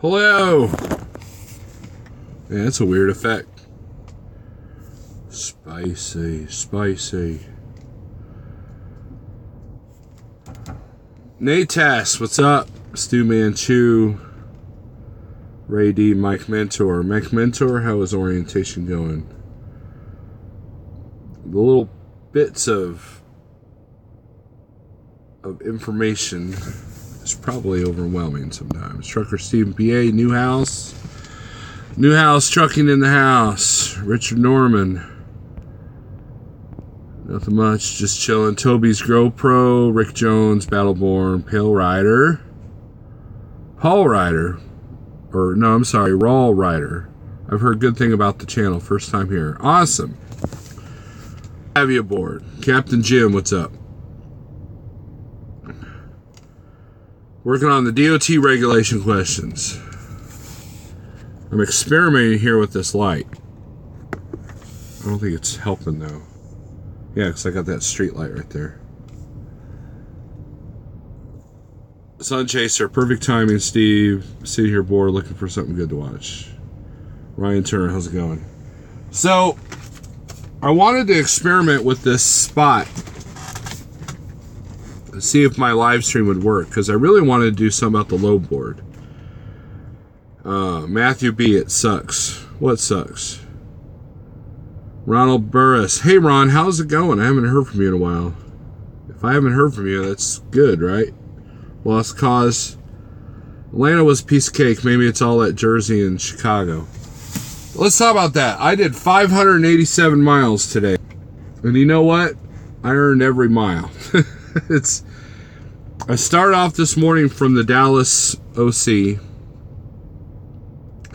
Hello! Yeah, that's a weird effect. Spicy, spicy. Natas, what's up? Stu Manchu. Ray D, Mike Mentor. Mike Mentor, how is orientation going? The little bits of information is probably overwhelming sometimes. Trucker Stephen PA, New House. New House, trucking in the house. Richard Norman. Nothing much, just chilling. Toby's GoPro, Rick Jones, Battleborn, Pale Rider. Paul Rider. Or, no, I'm sorry, Raw Rider. I've heard good thing about the channel. First time here. Awesome. Have you aboard. Captain Jim, what's up? Working on the DOT regulation questions. I'm experimenting here with this light. I don't think it's helping though. Yeah, because I got that street light right there. Sun Chaser, perfect timing, Steve. Sitting here bored looking for something good to watch. Ryan Turner, how's it going? So, I wanted to experiment with this spot. See if my live stream would work, because I really wanted to do something about the low board. Matthew B, it sucks. What sucks? Ronald Burris. Hey Ron, how's it going? I haven't heard from you in a while. If I haven't heard from you, that's good, right? Lost cause. Atlanta was a piece of cake. Maybe it's all at Jersey and Chicago. Let's talk about that. I did 587 miles today. And you know what? I earned every mile. I started off this morning from the Dallas OC.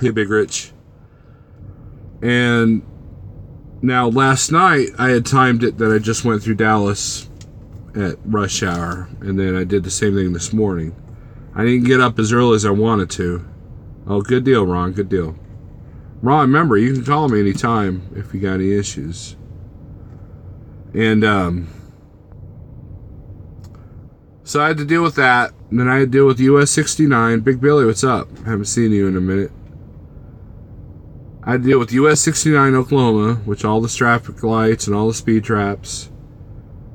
Hey, Big Rich. And now last night I had timed it that I just went through Dallas at rush hour, and then I did the same thing this morning. I didn't get up as early as I wanted to. Oh, good deal, Ron. Good deal. Ron, remember, you can call me anytime if you got any issues. And so I had to deal with that. And then I had to deal with US 69. Big Billy, what's up? Haven't seen you in a minute. I had to deal with US 69 Oklahoma, which all the traffic lights and all the speed traps.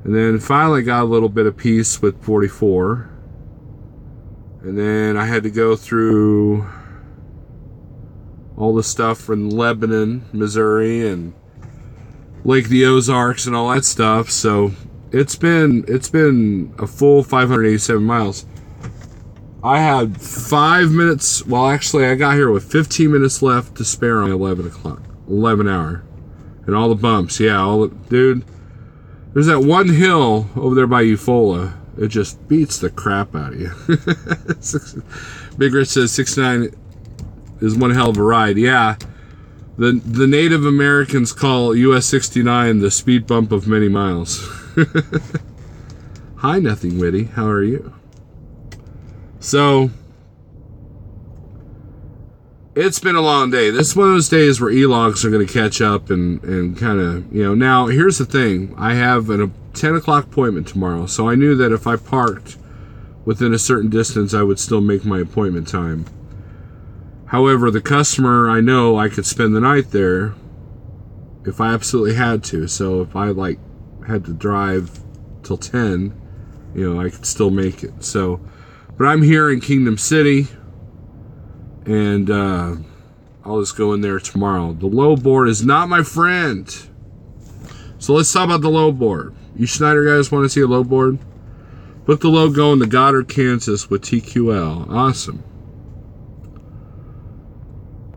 And then finally got a little bit of peace with 44. And then I had to go through all the stuff from Lebanon, Missouri, and Lake the Ozarks and all that stuff. So it's been a full 587 miles. I had 5 minutes. Well, actually, I got here with 15 minutes left to spare on 11 hour, and all the bumps. Yeah, dude. There's that one hill over there by Eufaula. It just beats the crap out of you. Big Rich says 69 is one hell of a ride. Yeah. The Native Americans call US 69 the speed bump of many miles. Hi, Nothing Witty. How are you? So, it's been a long day. This is one of those days where e-logs are going to catch up and kind of, now here's the thing. I have a 10 o'clock appointment tomorrow, so I knew that if I parked within a certain distance, I would still make my appointment time. However, the customer, I know I could spend the night there if I absolutely had to. So if I had to drive till 10, I could still make it. So, but I'm here in Kingdom City, and I'll just go in there tomorrow. The low board is not my friend. So let's talk about the low board. You Schneider guys want to see a low board? Book the low going to Goddard, Kansas with TQL. Awesome.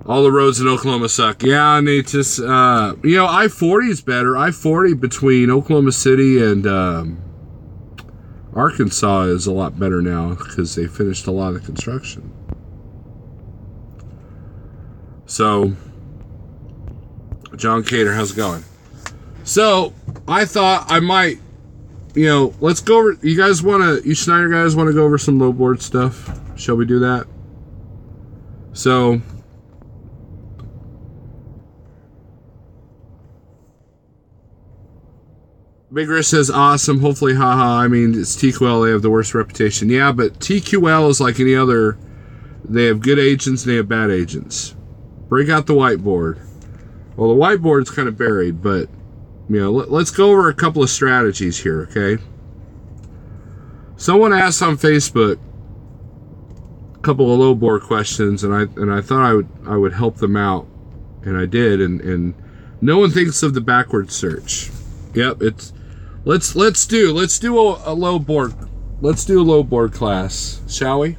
All the roads in Oklahoma suck. Yeah, Nate, just, I-40 is better. I-40 between Oklahoma City and Arkansas is a lot better now because they finished a lot of the construction. So, John Cater, how's it going? So, I thought I might, let's go over, you Schneider guys want to go over some low board stuff? Shall we do that? So, Big Rich says, awesome, hopefully, haha. I mean, it's TQL, they have the worst reputation. Yeah, but TQL is like any other They have good agents and they have bad agents. Break out the whiteboard. Well, the whiteboard's kind of buried, but let's go over a couple of strategies here, okay? Someone asked on Facebook a couple of low board questions, and I thought I would help them out, and I did. And no one thinks of the backward search. Yep, it's let's do a low board. Let's do a low board class, shall we?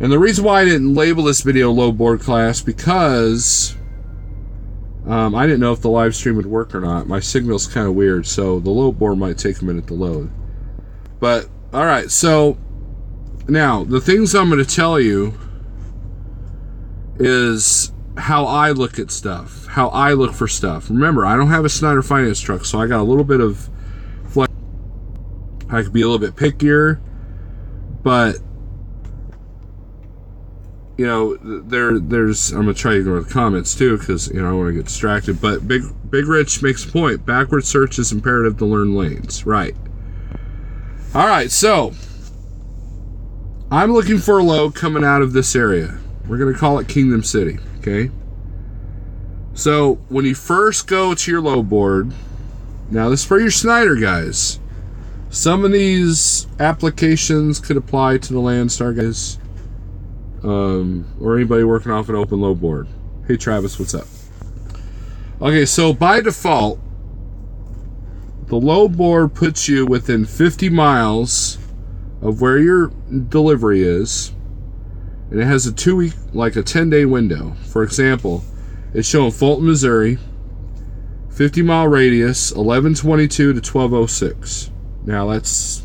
And the reason why I didn't label this video low board class because I didn't know if the live stream would work or not. My signal's kind of weird, so the low board might take a minute to load. But all right, so now the things I'm going to tell you is how I look at stuff, how I look for stuff. Remember, I don't have a Snyder finance truck, so I got a little bit of flex. I could be a little bit pickier, but there's I'm gonna try to ignore the comments too because I don't want to get distracted. But Big Rich makes a point. Backward search is imperative to learn lanes. Right. All right. So I'm looking for a load coming out of this area. We're gonna call it Kingdom City. Okay. So when you first go to your load board, now this is for your Snyder guys. Some of these applications could apply to the Landstar guys. Or anybody working off an open load board. Hey Travis, what's up? Okay, so by default, the load board puts you within 50 miles of where your delivery is, and it has a 2-week, like a 10-day window. For example, it's showing Fulton, Missouri, 50-mile radius, 11:22 to 12:06. Now that's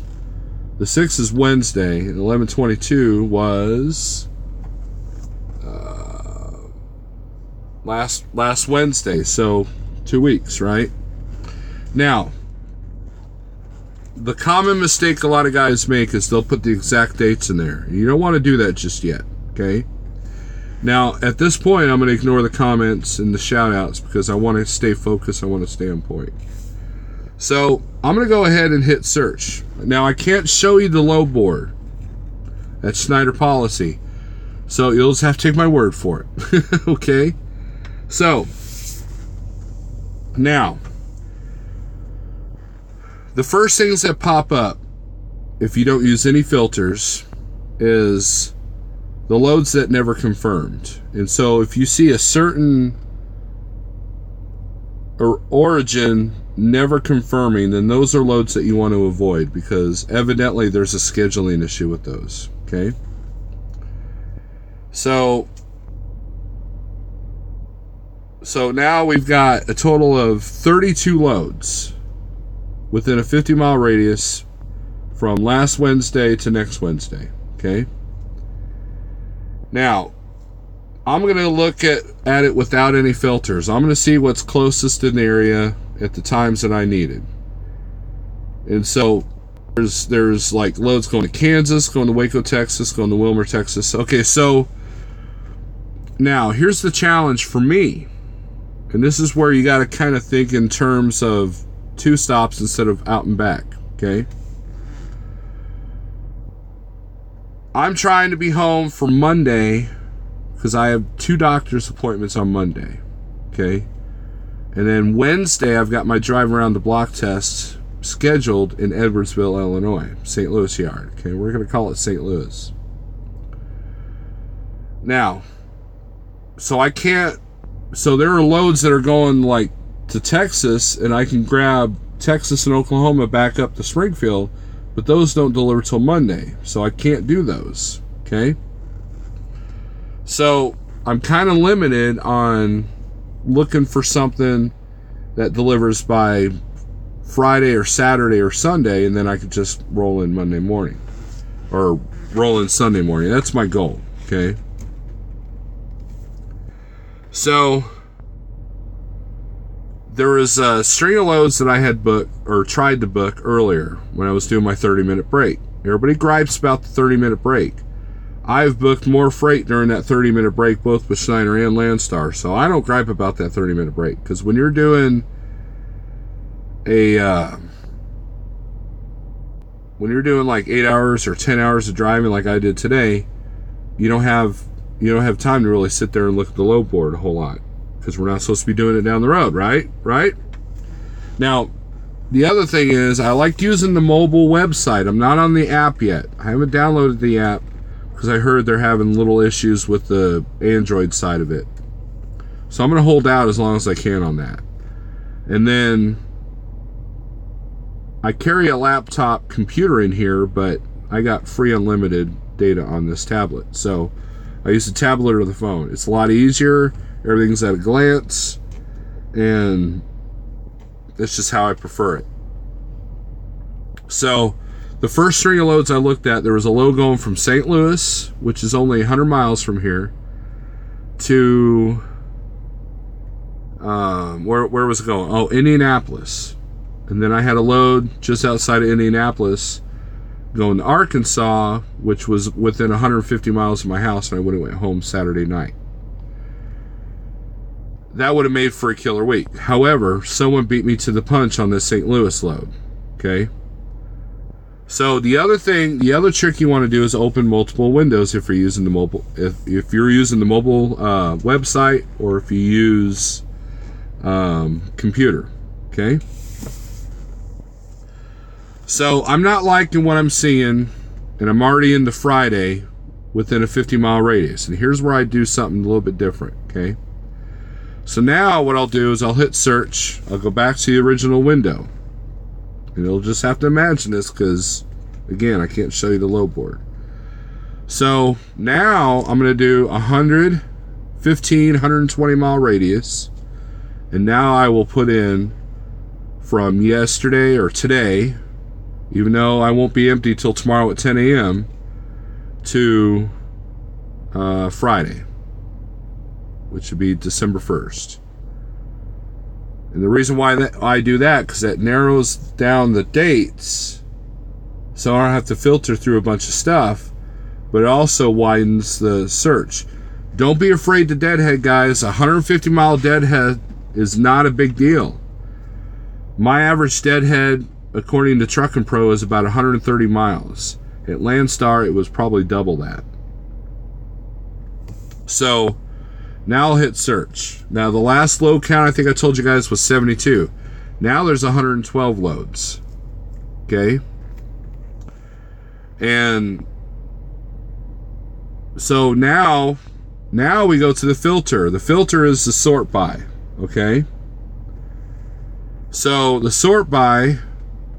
the 6th is Wednesday, and 11:22 was last Wednesday, so 2 weeks, right? Now, the common mistake a lot of guys make is they'll put the exact dates in there. You don't want to do that just yet, okay? Now, at this point, I'm going to ignore the comments and the shout-outs because I want to stay focused. I want to stay on point. So, I'm going to go ahead and hit search. Now, I can't show you the load board. That's Snyder policy. So, you'll just have to take my word for it, okay? So, now, the first things that pop up, if you don't use any filters, is the loads that never confirmed. And so, if you see a certain origin never confirming, then those are loads that you want to avoid because evidently there's a scheduling issue with those, okay? So now we've got a total of 32 loads within a 50-mile radius from last Wednesday to next Wednesday, okay? Now, I'm going to look at it without any filters. I'm going to see what's closest in the area at the times that I need it. And so there's like loads going to Kansas, going to Waco, Texas, going to Wilmer, Texas. Okay, so now here's the challenge for me. And this is where you got to kind of think in terms of 2 stops instead of out and back, okay? I'm trying to be home for Monday because I have 2 doctor's appointments on Monday, okay? And then Wednesday, I've got my drive around the block test scheduled in Edwardsville, Illinois, St. Louis yard, okay? We're going to call it St. Louis. Now, so there are loads that are going like to Texas, and I can grab Texas and Oklahoma back up to Springfield, but those don't deliver till Monday, so I can't do those, okay? So I'm kind of limited on looking for something that delivers by Friday or Saturday or Sunday, and then I could just roll in Monday morning or roll in Sunday morning. That's my goal, okay? So there was a string of loads that I had booked or tried to book earlier when I was doing my 30-minute break. Everybody gripes about the 30-minute break. I've booked more freight during that 30-minute break, both with Schneider and Landstar, so I don't gripe about that 30-minute break. Because when you're doing like 8 hours or 10 hours of driving like I did today, you don't have time to really sit there and look at the load board a whole lot, because we're not supposed to be doing it down the road, right? Now, the other thing is, I like using the mobile website. I'm not on the app yet. I haven't downloaded the app because I heard they're having little issues with the Android side of it. So I'm going to hold out as long as I can on that. And then I carry a laptop computer in here, but I got free unlimited data on this tablet. So I use the tablet or the phone. It's a lot easier. Everything's at a glance. And that's just how I prefer it. So the first string of loads I looked at, there was a load going from St. Louis, which is only 100 miles from here, to where was it going? Oh, Indianapolis. And then I had a load just outside of Indianapolis going to Arkansas, which was within 150 miles of my house, and I would have went home Saturday night. That would have made for a killer week. However, someone beat me to the punch on this St. Louis load. Okay? So the other trick you want to do is open multiple windows if you're using the mobile, if you're using the mobile website, or if you use computer. Okay? So I'm not liking what I'm seeing, and I'm already into Friday within a 50-mile radius. And here's where I do something a little bit different. Okay? So now what I'll do is I'll hit search. I'll go back to the original window. And you'll just have to imagine this because, again, I can't show you the load board. So now I'm going to do 120 mile radius. And now I will put in from yesterday or today, even though I won't be empty till tomorrow at 10 a.m., to Friday, which would be December 1st. And the reason why I do that, because that narrows down the dates, so I don't have to filter through a bunch of stuff, but it also widens the search. Don't be afraid to deadhead, guys. 150-mile deadhead is not a big deal. My average deadhead, according to Truckin' Pro, is about 130 miles. At Landstar, it was probably double that. So now I'll hit search. Now the last load count I think I told you guys was 72. Now there's 112 loads. Okay? And so now we go to the filter. The filter is the sort by. Okay? So the sort by,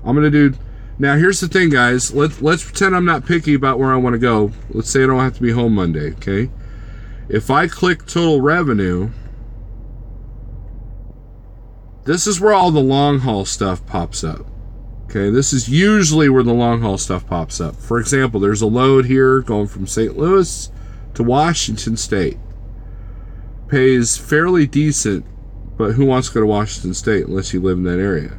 I'm going to do... Now here's the thing, guys. Let's pretend I'm not picky about where I want to go. Let's say I don't have to be home Monday. Okay? If I click total revenue, this is where all the long haul stuff pops up. Okay, this is usually where the long haul stuff pops up. For example, there's a load here going from St. Louis to Washington State. Pays fairly decent, but who wants to go to Washington State unless you live in that area?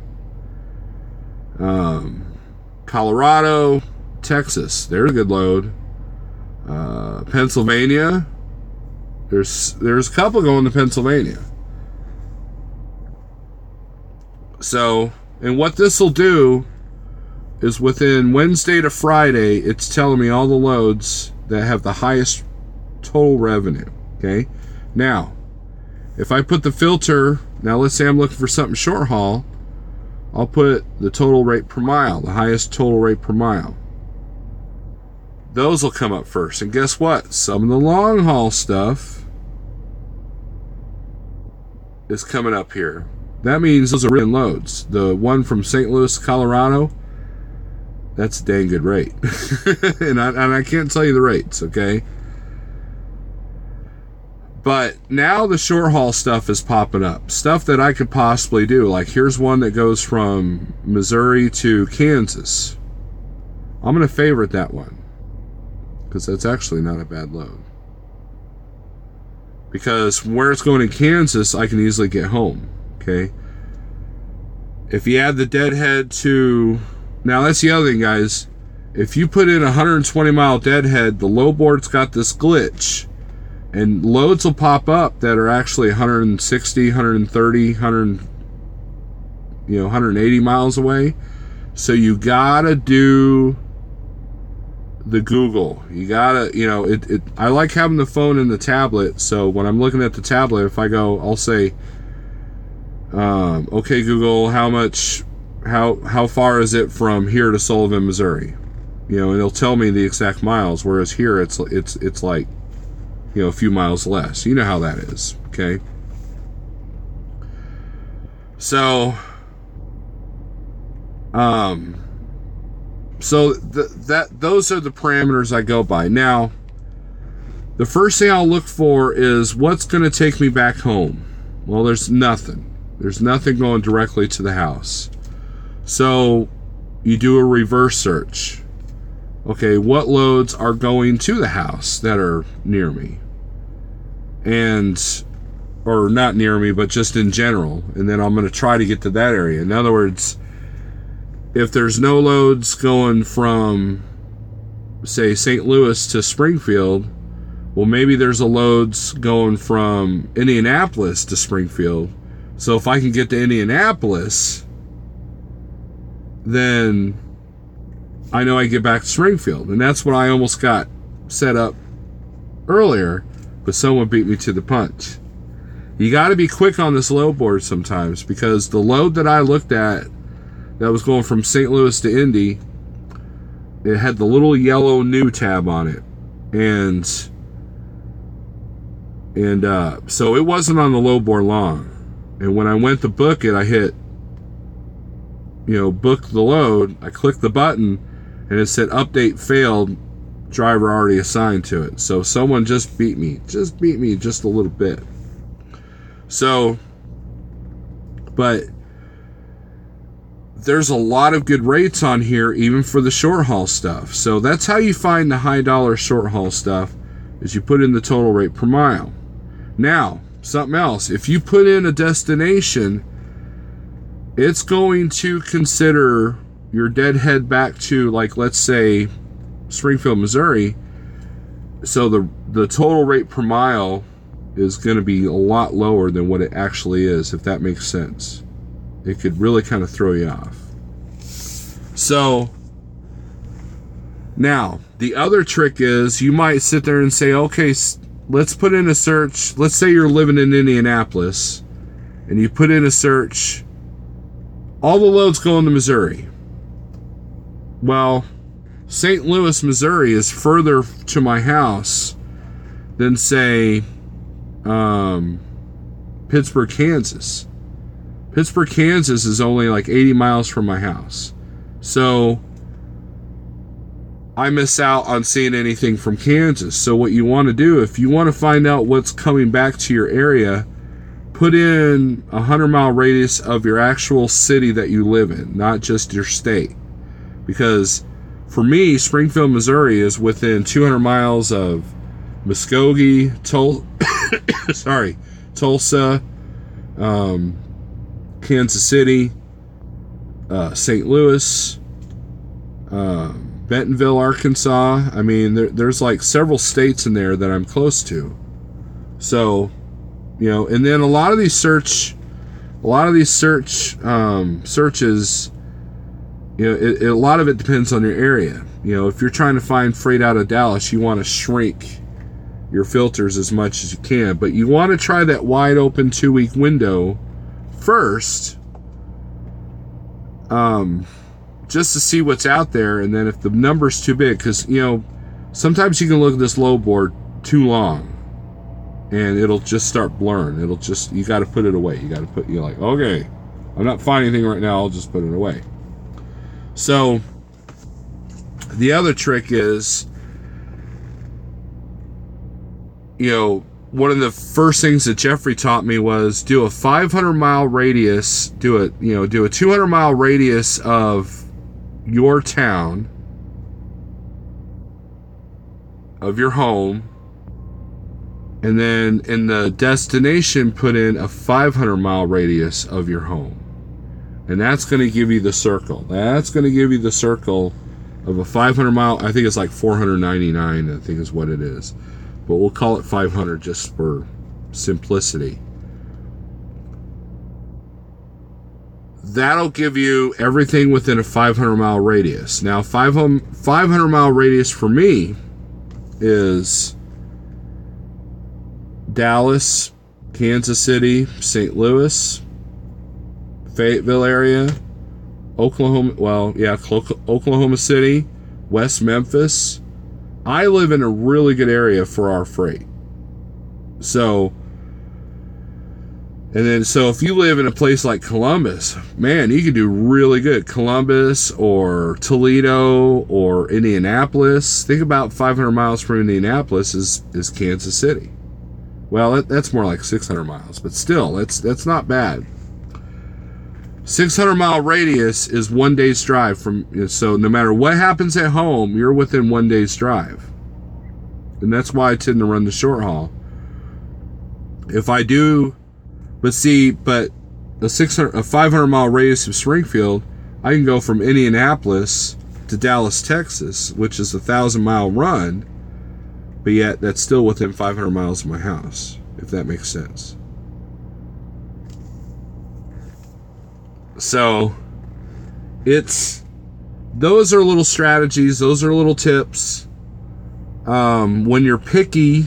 Colorado, Texas, there's a good load. Pennsylvania. There's a couple going to Pennsylvania. So, and what this will do is within Wednesday to Friday, it's telling me all the loads that have the highest total revenue. Okay? Now, if I put the filter, now let's say I'm looking for something short haul, I'll put the total rate per mile, the highest total rate per mile. Those will come up first. And guess what? Some of the long haul stuff is coming up here. That means those are written loads. The one from St. Louis, Colorado, that's a dang good rate. and I can't tell you the rates, okay? But now the short haul stuff is popping up. Stuff that I could possibly do. Like here's one that goes from Missouri to Kansas. I'm going to favorite that one, because that's actually not a bad load. Because from where it's going in Kansas, I can easily get home. Okay? If you add the deadhead to... Now, that's the other thing, guys. If you put in a 120-mile deadhead, the load board's got this glitch. And loads will pop up that are actually 160, 130, 180 miles away. So you gotta do the Google. You gotta, I like having the phone and the tablet. So when I'm looking at the tablet, if I go, I'll say, okay, Google, how far is it from here to Sullivan, Missouri? And it'll tell me the exact miles. Whereas here, it's like, a few miles less. You know how that is, okay? So, those are the parameters I go by. Now, the first thing I'll look for is what's going to take me back home. Well, there's nothing. There's nothing going directly to the house. So, you do a reverse search. Okay, what loads are going to the house that are near me? Or not near me, but just in general. And then I'm going to try to get to that area. In other words, if there's no loads going from, say, St. Louis to Springfield, well, maybe there's a loads going from Indianapolis to Springfield. So if I can get to Indianapolis, then I know I get back to Springfield. And that's what I almost got set up earlier, but someone beat me to the punch. You got to be quick on this load board sometimes, because the load that I looked at that was going from St. Louis to Indy, it had the little yellow new tab on it. And so it wasn't on the load board long. And when I went to book it, I hit, book the load. I clicked the button and it said update failed, driver already assigned to it. So someone just beat me just a little bit. So, but there's a lot of good rates on here, even for the short haul stuff. So that's how you find the high dollar short haul stuff, is you put in the total rate per mile. Now, something else, if you put in a destination, it's going to consider your deadhead back to, like, let's say Springfield, Missouri. So the total rate per mile is going to be a lot lower than what it actually is, if that makes sense. It could really kind of throw you off. So now the other trick is, you might sit there and say, okay, let's put in a search. Let's say you're living in Indianapolis and you put in a search, all the loads going to Missouri. Well, St. Louis, Missouri is further to my house than, say, Pittsburgh, Kansas. Pittsburgh, Kansas is only like 80 miles from my house. So I miss out on seeing anything from Kansas. So what you want to do, if you want to find out what's coming back to your area, put in a 100-mile radius of your actual city that you live in, not just your state. Because for me, Springfield, Missouri is within 200 miles of Muskogee, Tulsa, Kansas City, St. Louis, Bentonville, Arkansas. I mean, there's like several states in there that I'm close to. So, and then a lot of these searches, a lot of it depends on your area. If you're trying to find freight out of Dallas, you want to shrink your filters as much as you can, but you want to try that wide open 2-week window first, just to see what's out there. And then if the number's too big, because sometimes you can look at this load board too long and it'll just start blurring. You got to put it away. You're like, okay, I'm not finding anything right now, I'll just put it away. So the other trick is, one of the first things that Jeffrey taught me was do a 500-mile radius, do a 200-mile radius of your town, of your home, and then in the destination put in a 500-mile radius of your home. And that's going to give you the circle. That's going to give you the circle of a 500-mile, I think it's like 499, I think is what it is. But we'll call it 500 just for simplicity. That'll give you everything within a 500-mile radius. Now, 500-mile radius for me is Dallas, Kansas City, St. Louis, Fayetteville area, Oklahoma City, West Memphis. I live in a really good area for our freight. So if you live in a place like Columbus, man, you can do really good. Columbus or Toledo or Indianapolis. Think about 500 miles from Indianapolis is Kansas City. Well, that's more like 600 miles, but still, that's not bad. 600-mile radius is 1 day's drive from, so no matter what happens at home, you're within 1 day's drive. And that's why I tend to run the short haul. If I do, but a 500-mile radius of Springfield, I can go from Indianapolis to Dallas, Texas, which is a 1,000-mile run, but yet that's still within 500 miles of my house, if that makes sense. So those are little strategies, those are little tips. When you're picky,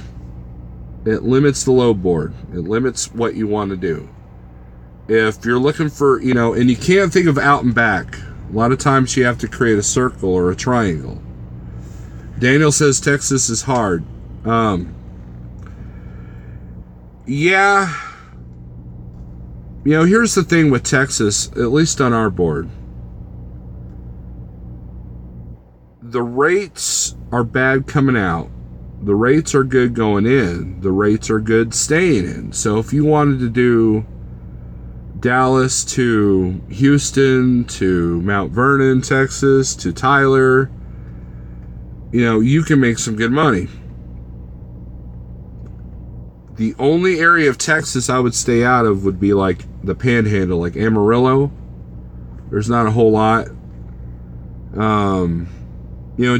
it limits the load board. It limits what you want to do. If you're looking for, and you can't think of out and back. A lot of times you have to create a circle or a triangle. Daniel says Texas is hard. Yeah. Here's the thing with Texas, at least on our board. The rates are bad coming out. The rates are good going in. The rates are good staying in. So if you wanted to do Dallas to Houston to Mount Vernon, Texas, to Tyler, you can make some good money. The only area of Texas I would stay out of would be like the Panhandle, like Amarillo. There's not a whole lot.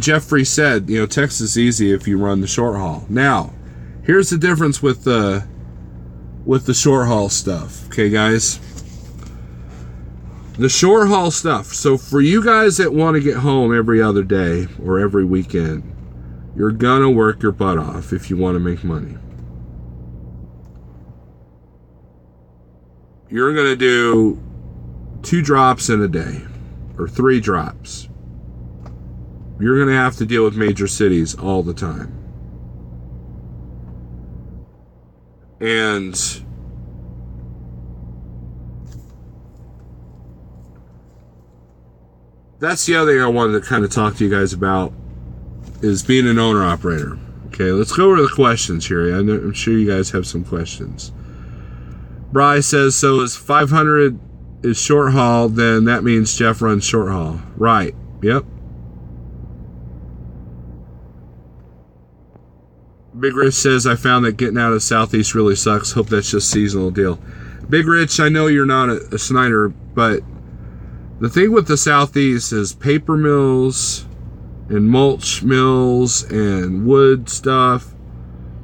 Jeffrey said, Texas is easy if you run the short haul. Now, here's the difference with the short haul stuff. Okay, guys? The short haul stuff. So for you guys that want to get home every other day or every weekend, you're gonna work your butt off if you want to make money. You're gonna do 2 drops in a day or 3 drops. You're going to have to deal with major cities all the time. And that's the other thing I wanted to kind of talk to you guys about is being an owner-operator. Okay, let's go over the questions here. I'm sure you guys have some questions. Bry says, so is 500 is short haul, then that means Jeff runs short haul. Right, yep. Big Rich says, I found that getting out of the Southeast really sucks. Hope that's just a seasonal deal. Big Rich, I know you're not a Snyder, but the thing with the Southeast is paper mills and mulch mills and wood stuff.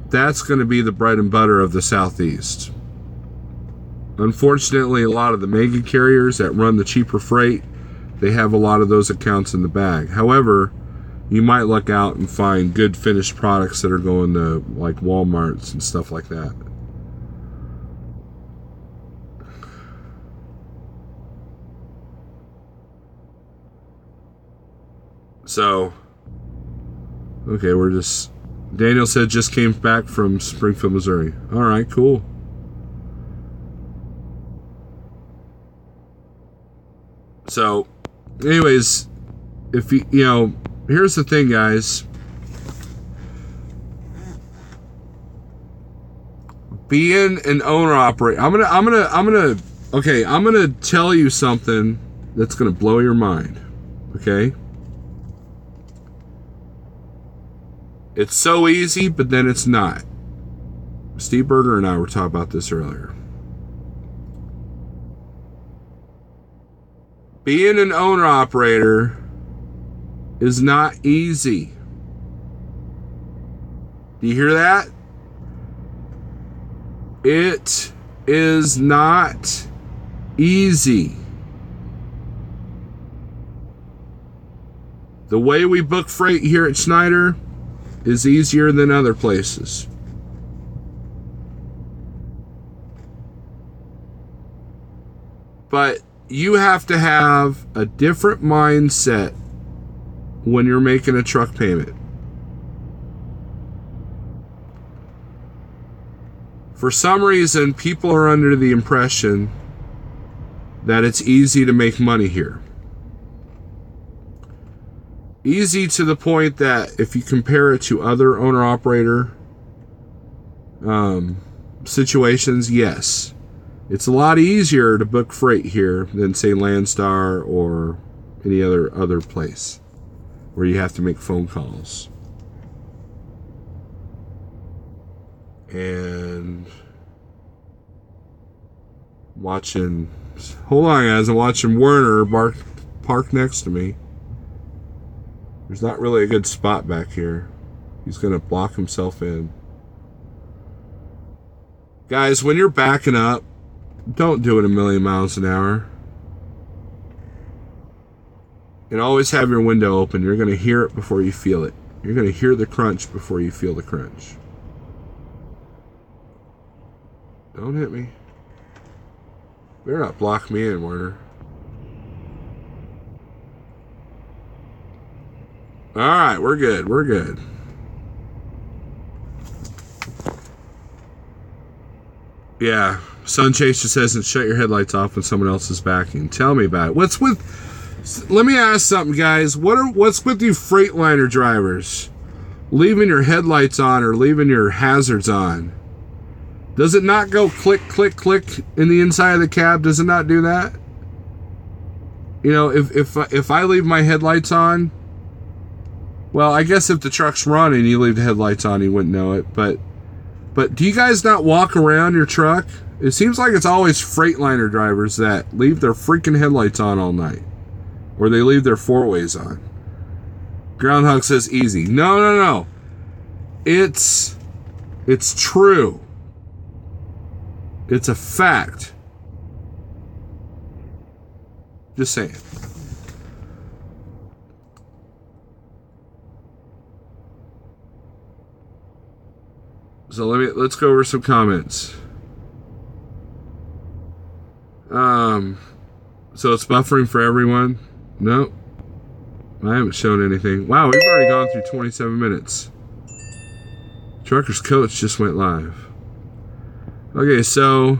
That's going to be the bread and butter of the Southeast. Unfortunately, a lot of the mega carriers that run the cheaper freight, they have a lot of those accounts in the bag. However, you might look out and find good finished products that are going to like Walmarts and stuff like that. So, okay, Daniel said just came back from Springfield, Missouri. All right, cool. So, anyways, if here's the thing, guys. Being an owner-operator, I'm gonna tell you something that's gonna blow your mind. Okay? It's so easy, but then it's not. Steve Berger and I were talking about this earlier. Being an owner-operator is not easy. Do you hear that? It is not easy. The way we book freight here at Schneider is easier than other places. But you have to have a different mindset when you're making a truck payment. For some reason, people are under the impression that it's easy to make money here. Easy to the point that if you compare it to other owner-operator situations, yes. It's a lot easier to book freight here than, say, Landstar or any other place where you have to make phone calls. And hold on guys, I'm watching Werner park next to me. There's not really a good spot back here. He's going to block himself in. Guys, when you're backing up, don't do it a million miles an hour. And always have your window open. You're going to hear it before you feel it. You're going to hear the crunch before you feel the crunch. Don't hit me. Better not block me in, Werner. Alright, we're good. We're good. Yeah. Sun Chaser says, and shut your headlights off when someone else is backing. Tell me about it. Let me ask something, guys. What's with you Freightliner drivers? Leaving your headlights on or leaving your hazards on? Does it not go click, click, click in the inside of the cab? Does it not do that? You know, if I leave my headlights on, well, I guess if the truck's running, you leave the headlights on, you wouldn't know it. But do you guys not walk around your truck? It seems like it's always Freightliner drivers that leave their freaking headlights on all night. Or they leave their four-ways on. Groundhog says easy. No. It's true. It's a fact. Just saying. So let's go over some comments. So it's buffering for everyone? Nope. I haven't shown anything. Wow, we've already gone through 27 minutes. Trucker's Coach just went live. Okay, so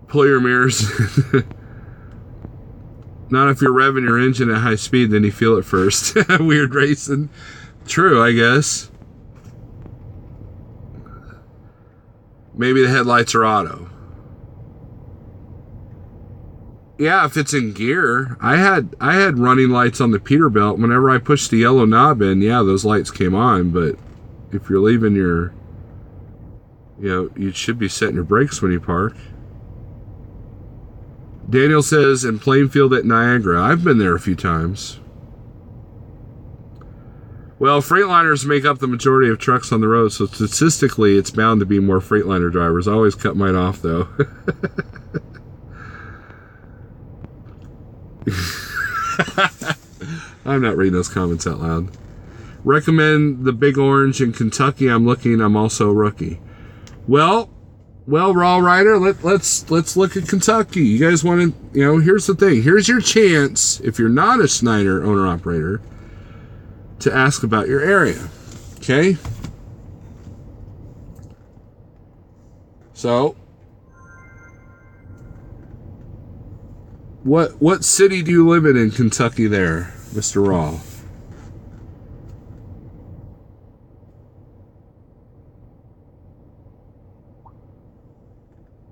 pull your mirrors. Not if you're revving your engine at high speed, then you feel it first. Weird racing. True, I guess. Maybe the headlights are auto. Yeah, if it's in gear. I had running lights on the Peterbilt. Whenever I pushed the yellow knob in, yeah, those lights came on. But if you're leaving your, you should be setting your brakes when you park. Daniel says, in Plainfield at Niagara. I've been there a few times. Well, Freightliners make up the majority of trucks on the road, so statistically, it's bound to be more Freightliner drivers. I always cut mine off, though. I'm not reading those comments out loud. Recommend the Big Orange in Kentucky. I'm also a rookie. Well, Raw Rider, let's look at Kentucky. You guys want to, here's the thing. Here's your chance, if you're not a Schneider owner-operator, to ask about your area. Okay? So, what city do you live in Kentucky there, Mr. Raw?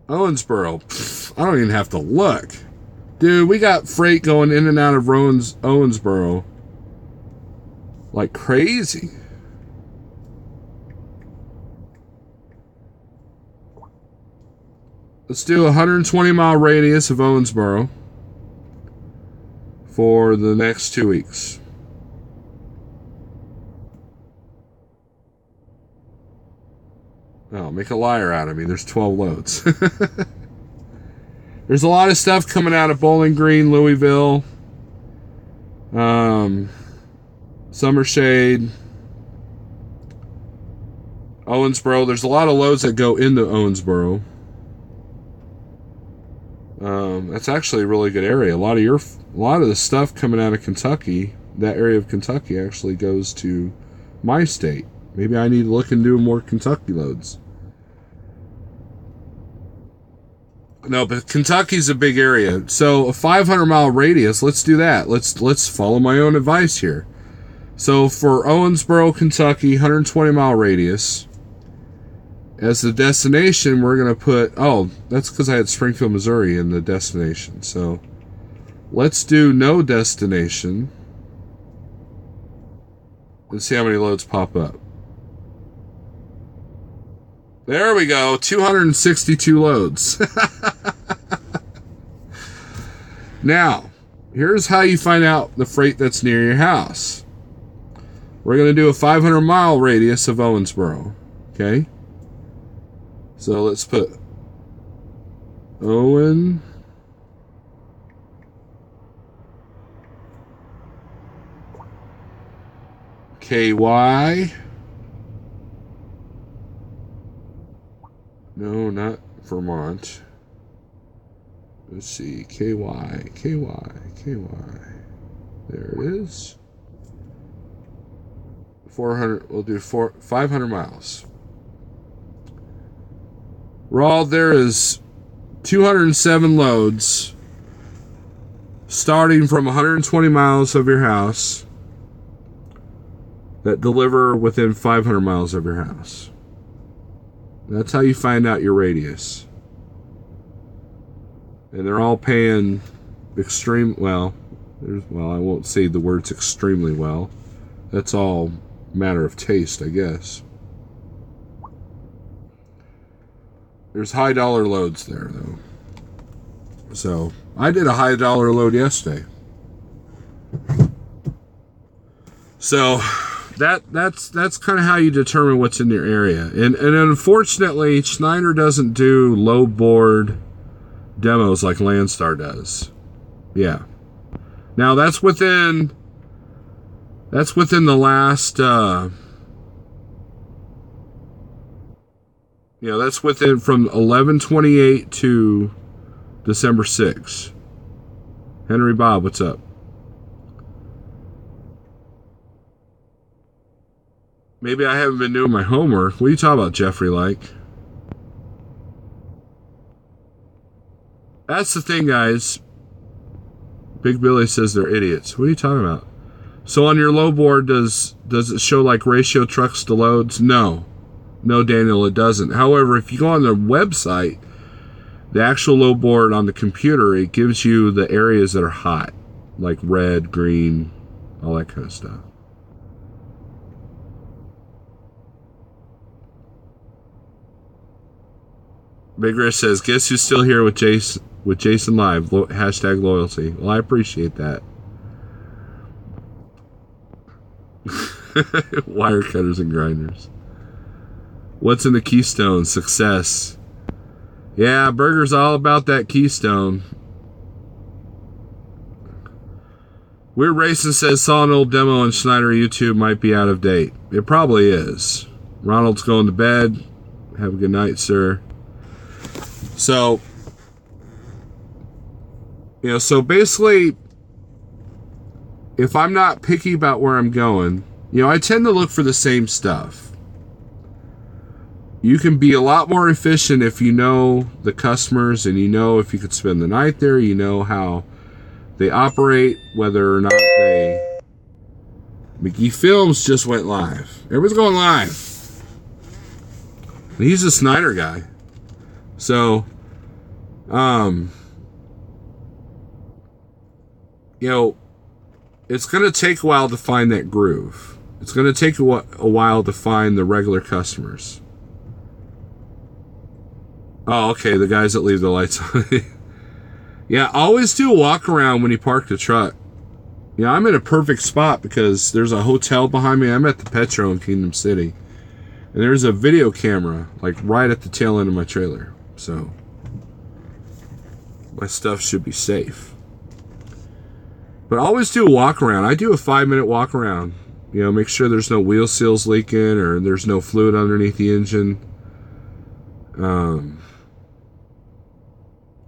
Owensboro. Pfft, I don't even have to look. Dude, we got freight going in and out of Owensboro like crazy. Let's do a 120-mile radius of Owensboro for the next 2 weeks. Oh, make a liar out of me. There's 12 loads. There's a lot of stuff coming out of Bowling Green, Louisville, Summer Shade, Owensboro. There's a lot of loads that go into Owensboro. That's actually a really good area. A lot of the stuff coming out of Kentucky, that area of Kentucky, actually goes to my state. Maybe I need to look into more Kentucky loads. No, but Kentucky's a big area. So a 500-mile radius, let's do that. Let's follow my own advice here. So for Owensboro, Kentucky, 120-mile radius. As the destination, we're going to put... Oh, that's because I had Springfield, Missouri in the destination. So let's do no destination. Let's see how many loads pop up. There we go. 262 loads. Now, here's how you find out the freight that's near your house. We're going to do a 500-mile radius of Owensboro. Okay? So let's put Owen... KY... No, not Vermont. Let's see. KY. There it is. 400. We'll do 500 miles. Raw, there is 207 loads starting from 120 miles of your house that deliver within 500 miles of your house. That's how you find out your radius. And they're all paying well, I won't say the words extremely well. That's all matter of taste, I guess. There's high dollar loads there, though. So, I did a high dollar load yesterday. So... That's kind of how you determine what's in your area. And unfortunately, Schneider doesn't do low board demos like Landstar does. Yeah. Now that's within the last that's within from 11/28 to December 6th. Henry Bob, what's up? Maybe I haven't been doing my homework. What are you talking about, Jeffrey? Like, that's the thing, guys. Big Billy says they're idiots. What are you talking about? So on your low board, does it show like ratio trucks to loads? No, Daniel, it doesn't. However, if you go on their website, the actual low board on the computer, it gives you the areas that are hot, like red, green, all that kind of stuff. Big Rich says, guess who's still here with Jason Live? Hashtag loyalty. Well, I appreciate that. Wire cutters and grinders. What's in the Keystone? Success. Yeah, Burger's all about that Keystone. Weird Racing says, saw an old demo on Schneider YouTube, might be out of date. It probably is. Ronald's going to bed. Have a good night, sir. So, so basically, if I'm not picky about where I'm going, I tend to look for the same stuff. You can be a lot more efficient if you know the customers and if you could spend the night there, how they operate, whether or not they... McGee Films just went live. Everyone's going live. And he's a Snyder guy. So, it's going to take a while to find that groove. It's going to take a while to find the regular customers. Oh, okay, the guys that leave the lights on. Yeah, always do a walk around when you park the truck. I'm in a perfect spot because there's a hotel behind me. I'm at the Petro in Kingdom City. And there's a video camera, like right at the tail end of my trailer. So, my stuff should be safe. But always do a walk around. I do a 5-minute walk around. You know, make sure there's no wheel seals leaking or there's no fluid underneath the engine. You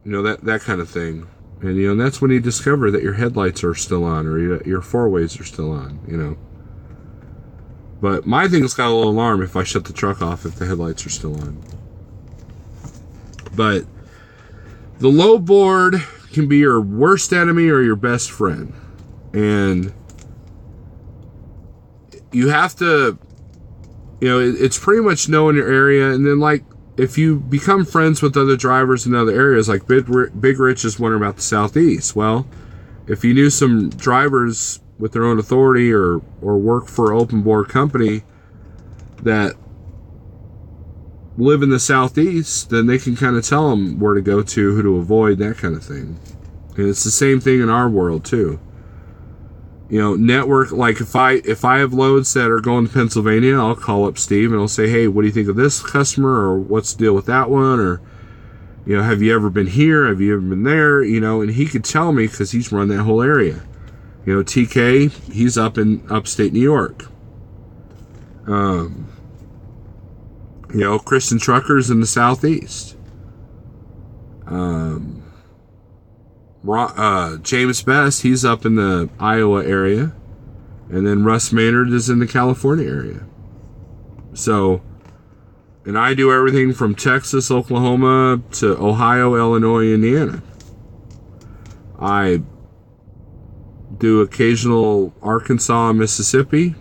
know, that kind of thing. And, you know, and that's when you discover that your headlights are still on or your four-ways are still on, you know. But my thing's got a little alarm if I shut the truck off if the headlights are still on. But the low board can be your worst enemy or your best friend. And you have to, you know, it's pretty much knowing your area. And then, like, if you become friends with other drivers in other areas, like Big Rich is wondering about the Southeast. Well, if you knew some drivers with their own authority or work for an open board company that live in the Southeast, then they can kind of tell them where to go to, who to avoid, that kind of thing. And it's the same thing in our world too. You know, network, like if I have loads that are going to Pennsylvania, I'll call up Steve and I'll say, hey, what do you think of this customer, or what's the deal with that one, or, you know, have you ever been here, have you ever been there, you know, and he could tell me because he's run that whole area. You know, TK, he's up in upstate New York. You know, Christian Truckers in the Southeast. James Best, he's up in the Iowa area. And then Russ Maynard is in the California area. So, and I do everything from Texas, Oklahoma, to Ohio, Illinois, Indiana. I do occasional Arkansas, Mississippi,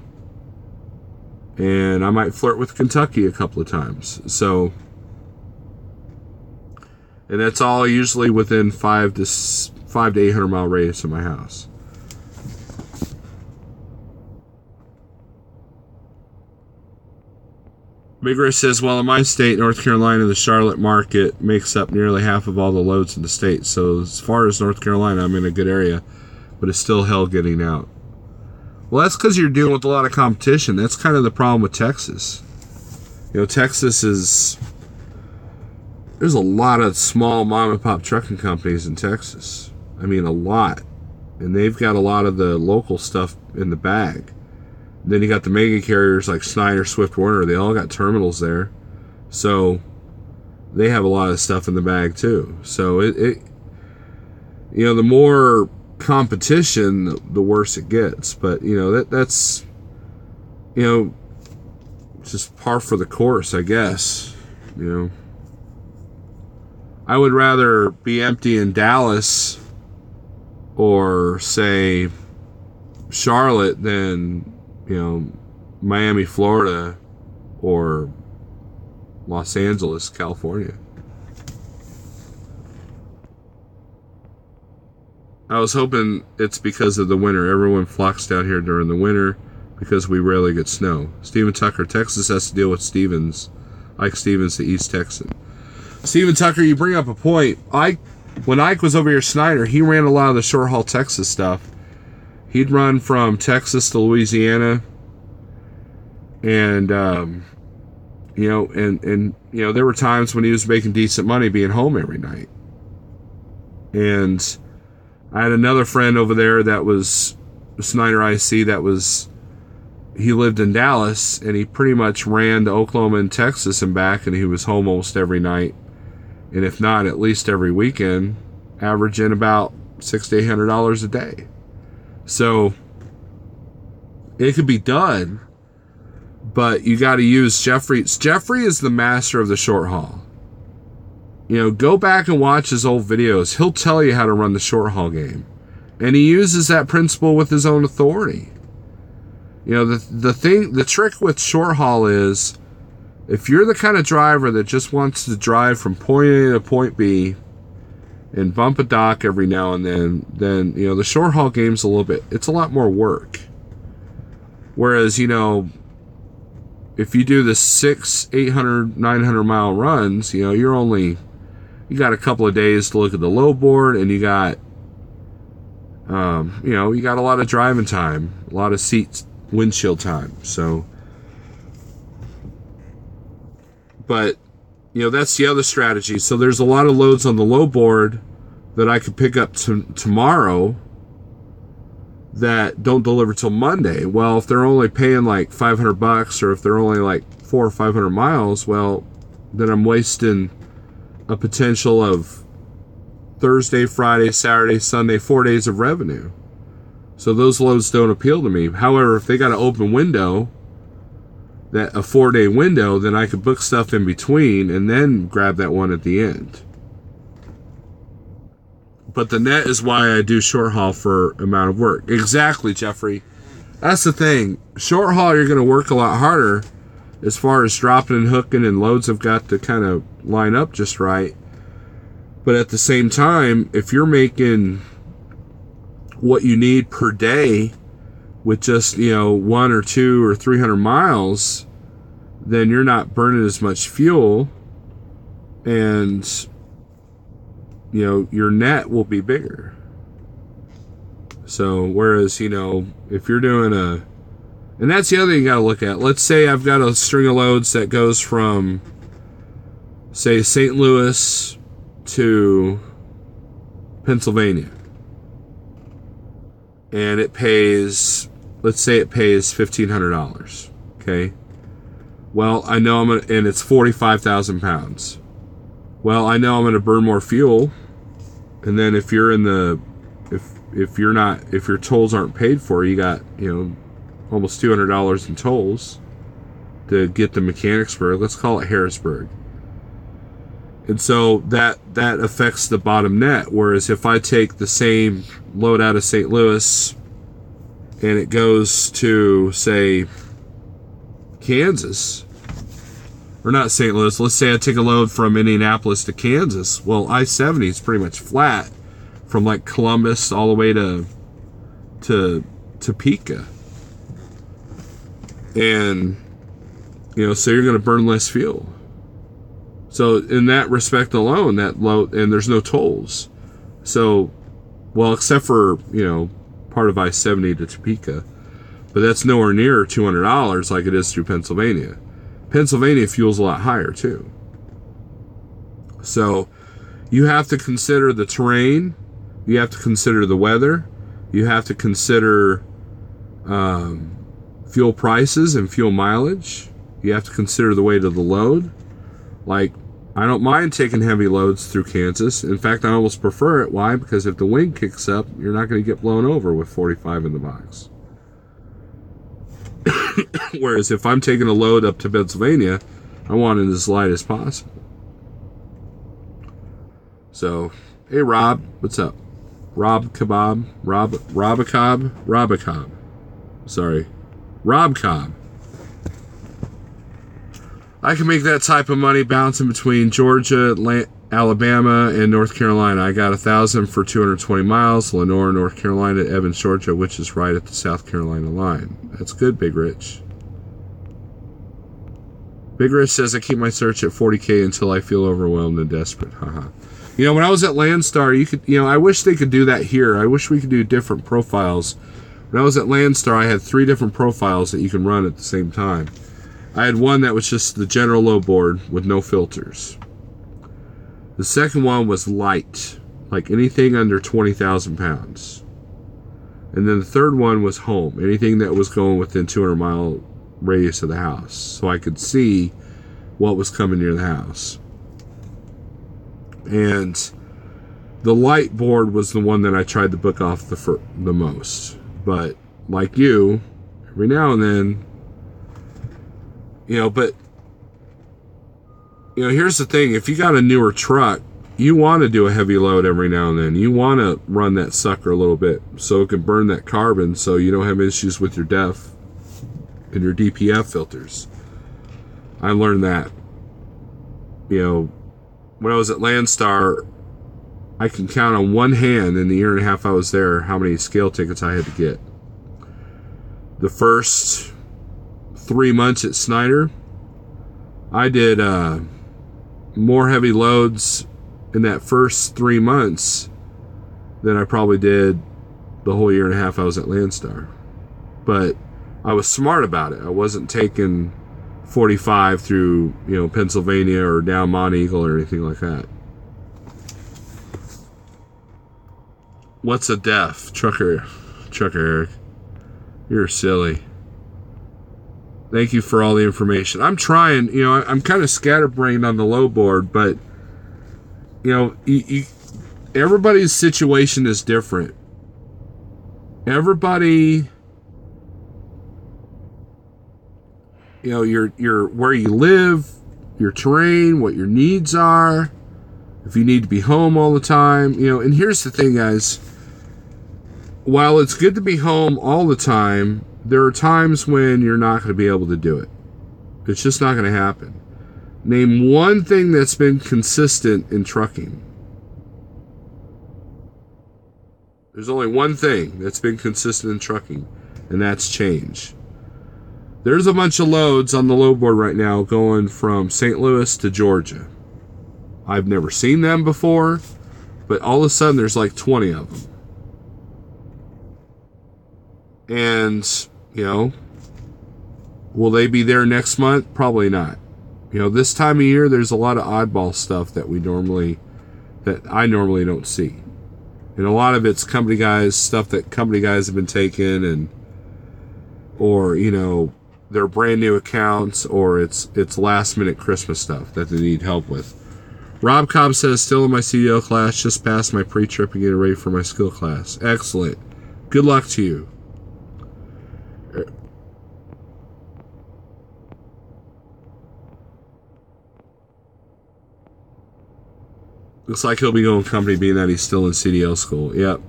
and I might flirt with Kentucky a couple of times. So, and that's all usually within 5 to 800 mile radius of my house. Big Rich says, well, in my state, North Carolina, the Charlotte market makes up nearly half of all the loads in the state. So as far as North Carolina, I'm in a good area, but it's still hell getting out. Well, that's because you're dealing with a lot of competition. That's kind of the problem with Texas. You know, Texas is... There's a lot of small mom-and-pop trucking companies in Texas. I mean, a lot. And they've got a lot of the local stuff in the bag. Then you got the mega carriers like Schneider, Swift, Warner. They all got terminals there. So they have a lot of stuff in the bag too. So it you know, the more competition, the worse it gets. But, you know, that's, you know, just par for the course, I guess. You know, I would rather be empty in Dallas or, say, Charlotte than, you know, Miami, Florida, or Los Angeles, California. I was hoping it's because of the winter. Everyone flocks down here during the winter because we rarely get snow. Stephen Tucker, Texas has to deal with Stevens. Ike Stevens, the East Texan. Stephen Tucker, you bring up a point. When Ike was over here, Snyder, he ran a lot of the short haul Texas stuff. He'd run from Texas to Louisiana, and you know, and you know, there were times when he was making decent money being home every night. And I had another friend over there that was Snyder IC he lived in Dallas, and he pretty much ran to Oklahoma and Texas and back, and he was home almost every night, and if not, at least every weekend, averaging about $600 to $800 a day. So it could be done, but you got to use Jeffrey. Jeffrey is the master of the short haul. You know, go back and watch his old videos. He'll tell you how to run the short haul game, and he uses that principle with his own authority. You know, the trick with short haul is, if you're the kind of driver that just wants to drive from point A to point B and bump a dock every now and then, you know, the short haul game's it's a lot more work. Whereas, you know, if you do the 600, 800, 900 mile runs, you know, you got a couple of days to look at the low board, and you got, you know, you got a lot of driving time, a lot of windshield time. So, but, you know, that's the other strategy. So there's a lot of loads on the low board that I could pick up tomorrow that don't deliver till Monday. Well, if they're only paying like $500, or if they're only like 400 or 500 miles, well, then I'm wasting a potential of Thursday, Friday, Saturday, Sunday, 4 days of revenue. So those loads don't appeal to me. However, if they got an open window, that a 4-day window, then I could book stuff in between and then grab that one at the end. But the net is why I do short haul for amount of work. Exactly, Jeffrey. That's the thing. Short haul, you're going to work a lot harder as far as dropping and hooking, and loads have got to kind of line up just right. But at the same time, if you're making what you need per day with just, 1 or 2 or 300 miles, then you're not burning as much fuel, and your net will be bigger. So whereas, if you're doing and that's the other thing you got to look at. Let's say I've got a string of loads that goes from, say, St. Louis to Pennsylvania, and it pays, let's say it pays $1,500. Okay. Well, I know and it's 45,000 pounds. Well, I know I'm going to burn more fuel. And then if you're if your tolls aren't paid for, you got, almost $200 in tolls to get to Mechanicsburg. Let's call it Harrisburg. And so that affects the bottom net. Whereas if I take the same load out of St. Louis and it goes to, say, Kansas, or not St. Louis, let's say I take a load from Indianapolis to Kansas. Well, I-70 is pretty much flat from like Columbus all the way to Topeka. And, so you're going to burn less fuel. So in that respect alone, that load, and there's no tolls. So, well, except for, part of I-70 to Topeka, but that's nowhere near $200 like it is through Pennsylvania. Pennsylvania fuel's a lot higher too. So you have to consider the terrain, you have to consider the weather, you have to consider fuel prices and fuel mileage, you have to consider the weight of the load. Like, I don't mind taking heavy loads through Kansas. In fact, I almost prefer it. Why? Because if the wind kicks up, you're not going to get blown over with 45 in the box. Whereas if I'm taking a load up to Pennsylvania, I want it as light as possible. So, hey Rob, what's up? Rob Cobb. Sorry. Rob Cobb. I can make that type of money bouncing between Georgia, Alabama, and North Carolina. I got 1,000 for 220 miles, Lenore, North Carolina, to Evans, Georgia, which is right at the South Carolina line. That's good, Big Rich. Big Rich says, I keep my search at 40K until I feel overwhelmed and desperate. Haha. When I was at Landstar, you could, I wish they could do that here. I wish we could do different profiles. When I was at Landstar, I had 3 different profiles that you can run at the same time. I had one that was just the general low board with no filters. The second one was light, like anything under 20,000 pounds. And then the third one was home, anything that was going within 200-mile radius of the house, so I could see what was coming near the house. And the light board was the one that I tried to book off the most. But like you, every now and then, but here's the thing. If you got a newer truck, you want to do a heavy load every now and then. You want to run that sucker a little bit so it can burn that carbon, so you don't have issues with your DEF and your DPF filters. I learned that, when I was at Landstar, I can count on one hand in the year and a half I was there how many scale tickets I had to get. The first 3 months at Snyder, I did more heavy loads in that first 3 months than I probably did the whole year and a half I was at Landstar. But I was smart about it. I wasn't taking 45 through, Pennsylvania or down Mont Eagle or anything like that. What's a def? Trucker Eric. You're silly. Thank you for all the information. I'm trying, I'm kind of scatterbrained on the low board, but, everybody's situation is different. Everybody, your where you live, your terrain, what your needs are, if you need to be home all the time, and here's the thing, guys. While it's good to be home all the time, there are times when you're not going to be able to do it. It's just not going to happen. Name one thing that's been consistent in trucking. There's only one thing that's been consistent in trucking, and that's change. There's a bunch of loads on the load board right now going from St. Louis to Georgia. I've never seen them before, but all of a sudden there's like 20 of them. And, will they be there next month? Probably not. This time of year, there's a lot of oddball stuff that I normally don't see. And a lot of it's company guys, stuff that company guys have been taking or their brand new accounts, or it's last minute Christmas stuff that they need help with. Rob Cobb says, still in my CDL class, just passed my pre-trip and getting ready for my skill class. Excellent. Good luck to you. Looks like he'll be going company being that he's still in CDL school. Yep.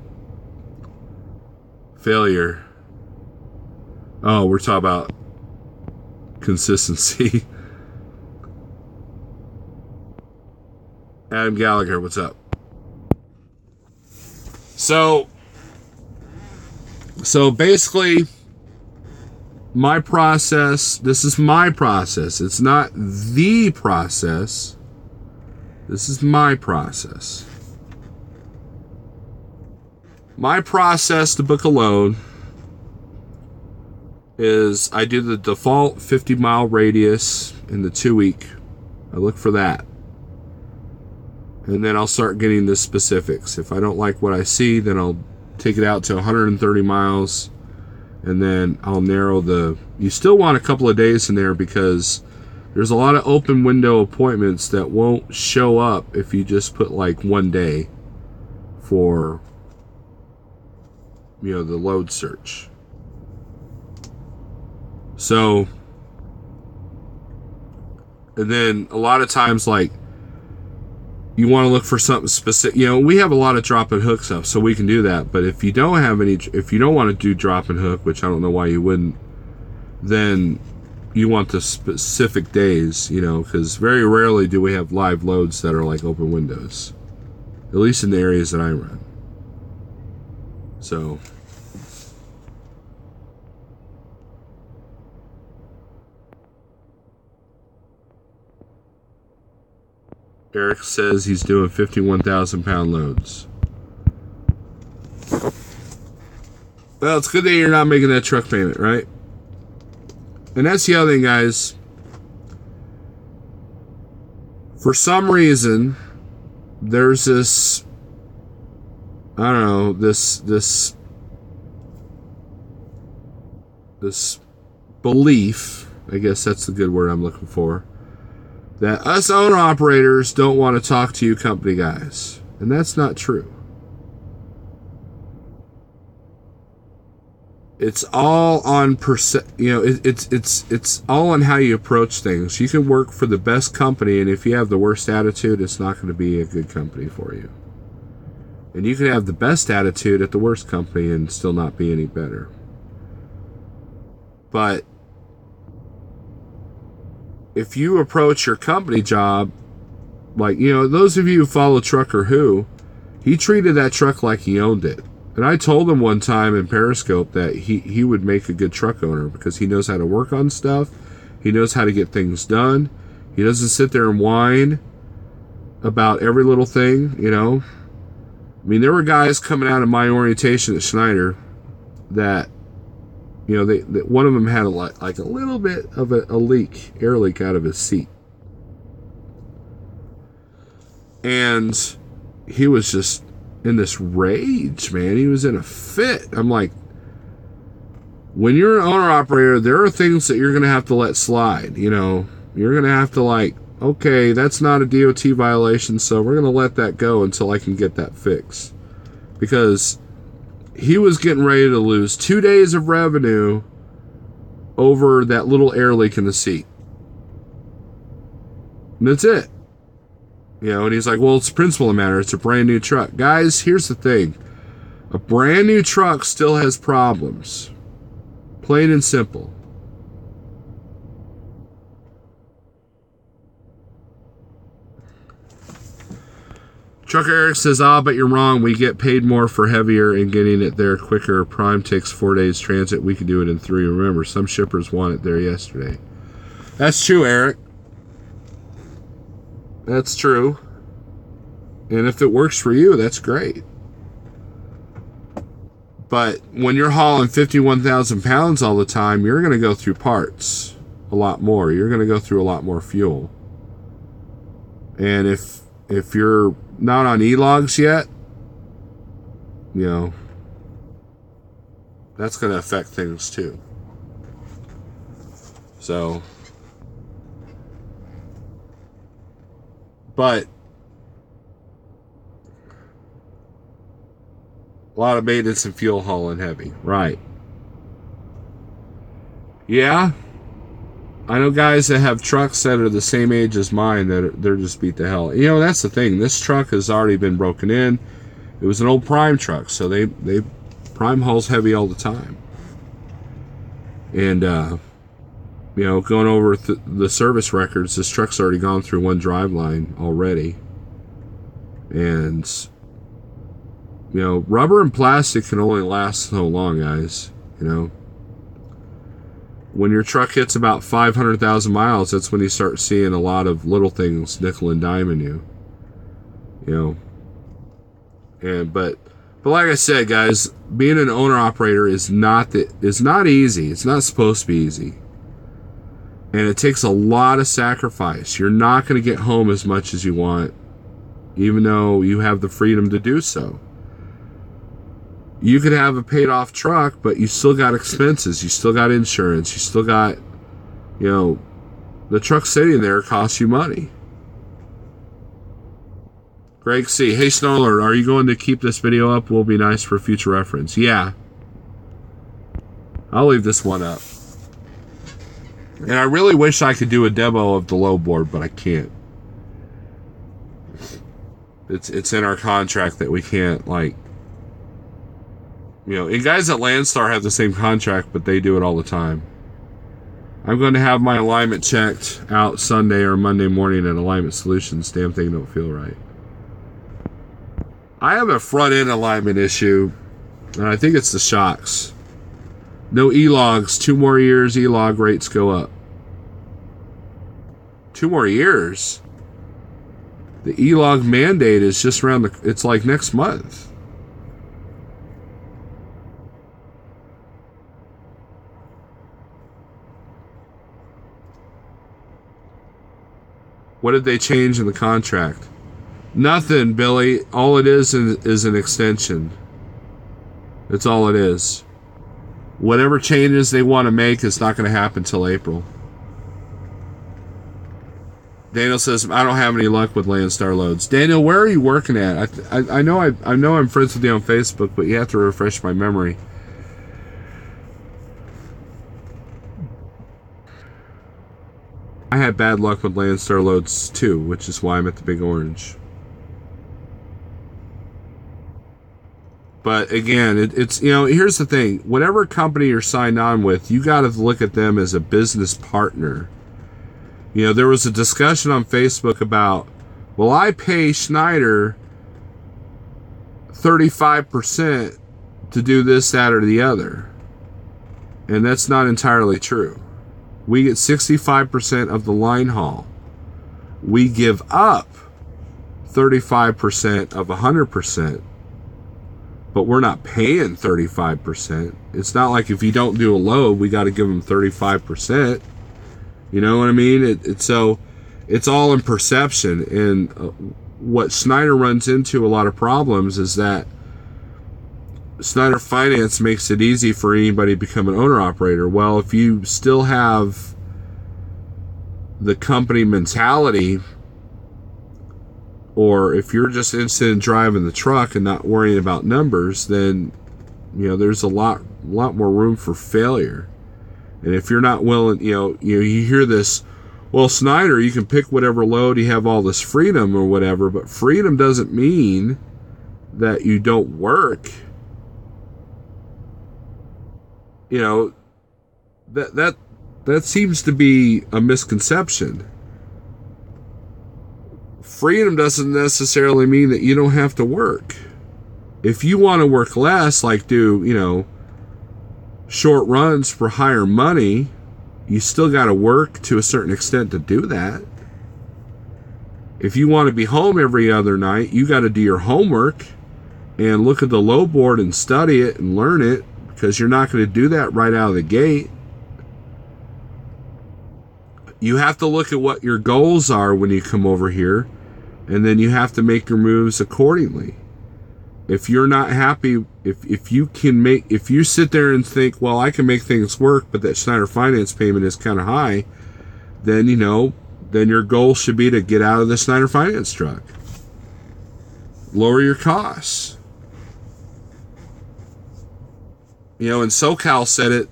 Failure. Oh, we're talking about consistency. Adam Gallagher, what's up? So basically, my process, this is my process. It's not the process. This is my process. My process to book a load is I do the default 50-mile radius in the 2-week. I look for that. And then I'll start getting the specifics. If I don't like what I see, then I'll take it out to 130 miles. And then I'll narrow you still want a couple of days in there because there's a lot of open window appointments that won't show up if you just put like 1 day for, the load search. So, and then a lot of times, like, you want to look for something specific. We have a lot of drop and hook stuff, so we can do that. But if you don't want to do drop and hook, which I don't know why you wouldn't, then you want the specific days, because very rarely do we have live loads that are like open windows, at least in the areas that I run. So, Eric says he's doing 51,000 pound loads. Well, it's good that you're not making that truck payment, right? And that's the other thing, guys. For some reason, there's this, I don't know, this belief, I guess that's the good word I'm looking for, that us owner-operators don't want to talk to you company guys. And that's not true. It's all on it's all on how you approach things. You can work for the best company, and if you have the worst attitude, it's not going to be a good company for you. And you can have the best attitude at the worst company and still not be any better. But if you approach your company job, like, those of you who follow Trucker Who, he treated that truck like he owned it. And I told him one time in Periscope that he would make a good truck owner because he knows how to work on stuff. He knows how to get things done. He doesn't sit there and whine about every little thing, I mean, there were guys coming out of my orientation at Schneider that, one of them had like a little bit of a leak, air leak out of his seat. And he was just in this rage, man. He was in a fit. I'm like, when you're an owner operator, there are things that you're going to have to let slide. You know, you're going to have to like, okay, that's not a DOT violation, so we're going to let that go until I can get that fixed. Because he was getting ready to lose 2 days of revenue over that little air leak in the seat. And that's it. You know, and he's like, well, it's the principle of the matter. It's a brand new truck. Guys, here's the thing. A brand new truck still has problems. Plain and simple. Trucker Eric says, but you're wrong. We get paid more for heavier and getting it there quicker. Prime takes 4 days transit. We can do it in 3. Remember, some shippers want it there yesterday. That's true, Eric. That's true. And if it works for you, that's great. But when you're hauling 51,000 pounds all the time, you're going to go through parts a lot more. You're going to go through a lot more fuel. And if you're not on e-logs yet, you know, that's going to affect things too. So, but a lot of maintenance and fuel hauling heavy, right? Yeah, I know guys that have trucks that are the same age as mine that they're just beat to hell. You know, that's the thing. This truck has already been broken in. It was an old Prime truck, so they Prime hauls heavy all the time. And you know, going over the service records, this truck's already gone through 1 driveline already. And you know, rubber and plastic can only last so long, guys. You know, when your truck hits about 500,000 miles, that's when you start seeing a lot of little things nickel and diming you. You know, and but like I said, guys, being an owner operator is not easy. It's not supposed to be easy, and it takes a lot of sacrifice. You're not going to get home as much as you want, even though you have the freedom to do so. You could have a paid-off truck, but you still got expenses. You still got insurance. You still got, you know, the truck sitting there costs you money. Greg C. Hey, Snowler, are you going to keep this video up? Will be nice for future reference. Yeah. I'll leave this one up. And I really wish I could do a demo of the low board, but I can't. It's in our contract that we can't, like, you know, and guys at Landstar have the same contract, but they do it all the time. I'm going to have my alignment checked out Sunday or Monday morning at Alignment Solutions. Damn thing don't feel right. I have a front end alignment issue, and I think it's the shocks. No e-logs. 2 more years, e-log rates go up. 2 more years? The e-log mandate is just around it's like next month. What did they change in the contract? Nothing, Billy. All it is an extension. That's all it is. Whatever changes they want to make is not going to happen till April. Daniel says, I don't have any luck with Landstar loads. Daniel, where are you working at? I know I'm friends with you on Facebook, but you have to refresh my memory. I had bad luck with Landstar loads too, which is why I'm at the Big Orange. But again, it's, you know, here's the thing. Whatever company you're signed on with, you got to look at them as a business partner. You know, there was a discussion on Facebook about, well, I pay Schneider 35% to do this, that, or the other. And that's not entirely true. We get 65% of the line haul. We give up 35% of 100%, but we're not paying 35%. It's not like if you don't do a load, we got to give them 35%. You know what I mean? So it's all in perception. And what Snyder runs into a lot of problems is that Snyder Finance makes it easy for anybody to become an owner-operator. Well, if you still have the company mentality, or if you're just interested in driving the truck and not worrying about numbers, then there's a lot more room for failure. And if you're not willing, you hear this, well, Snyder, you can pick whatever load, you have all this freedom or whatever, but freedom doesn't mean that you don't work. That seems to be a misconception. Freedom doesn't necessarily mean that you don't have to work. If you want to work less, like do, short runs for higher money, you still got to work to a certain extent to do that. If you want to be home every other night, you got to do your homework and look at the low board and study it and learn it, because you're not going to do that right out of the gate. You have to look at what your goals are when you come over here, and then you have to make your moves accordingly. If you're not happy, if you sit there and think, well, I can make things work, but that Snyder Finance payment is kind of high, then then your goal should be to get out of the Snyder Finance truck. Lower your costs. And SoCal said it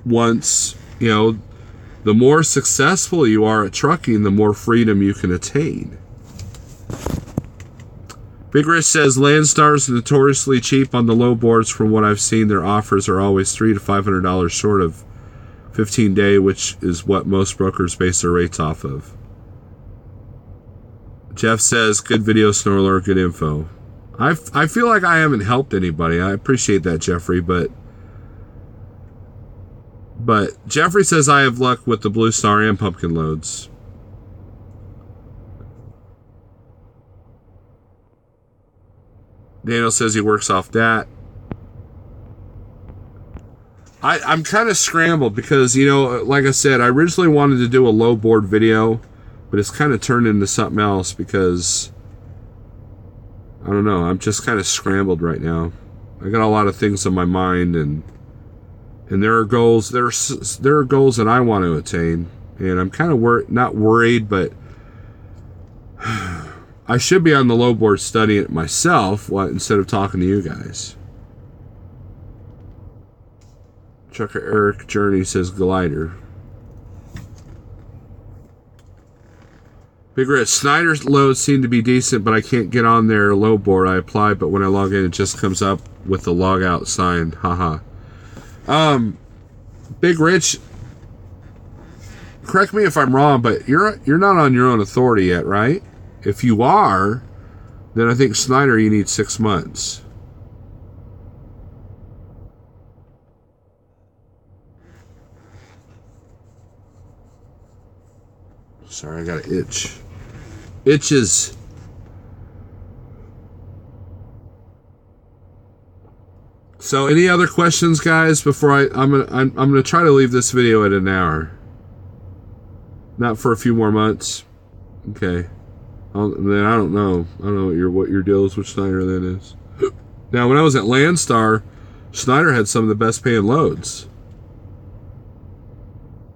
once, the more successful you are at trucking, the more freedom you can attain. Big Rich says Landstar's notoriously cheap on the low boards. From what I've seen, their offers are always $300 to $500 short of 15-day, which is what most brokers base their rates off of. Jeff says, good video, Snorler, good info. I feel like I haven't helped anybody. I appreciate that, Jeffrey, but Jeffrey says I have luck with the Blue Star and pumpkin loads. Daniel says he works off that. I'm kind of scrambled because, like I said, I originally wanted to do a low board video, but it's kind of turned into something else because, I don't know, I'm just kind of scrambled right now. I got a lot of things on my mind, and there are goals. There are goals that I want to attain, and I'm kind of not worried, but I should be on the low board studying it myself instead of talking to you guys. Trucker Eric Journey says glider. Big Red, Snyder's loads seem to be decent, but I can't get on their low board. I apply, but when I log in, it just comes up with the log out sign. Haha. Big Rich, correct me if I'm wrong, but you're not on your own authority yet, right? If you are, then I think Snyder, you need 6 months. Sorry, I got an itch. Itches. So, any other questions, guys? Before I'm gonna try to leave this video at an hour. Not for a few more months. Okay. Then I don't know. I don't know what your deal is with Snyder then is. Now, when I was at Landstar, Snyder had some of the best paying loads.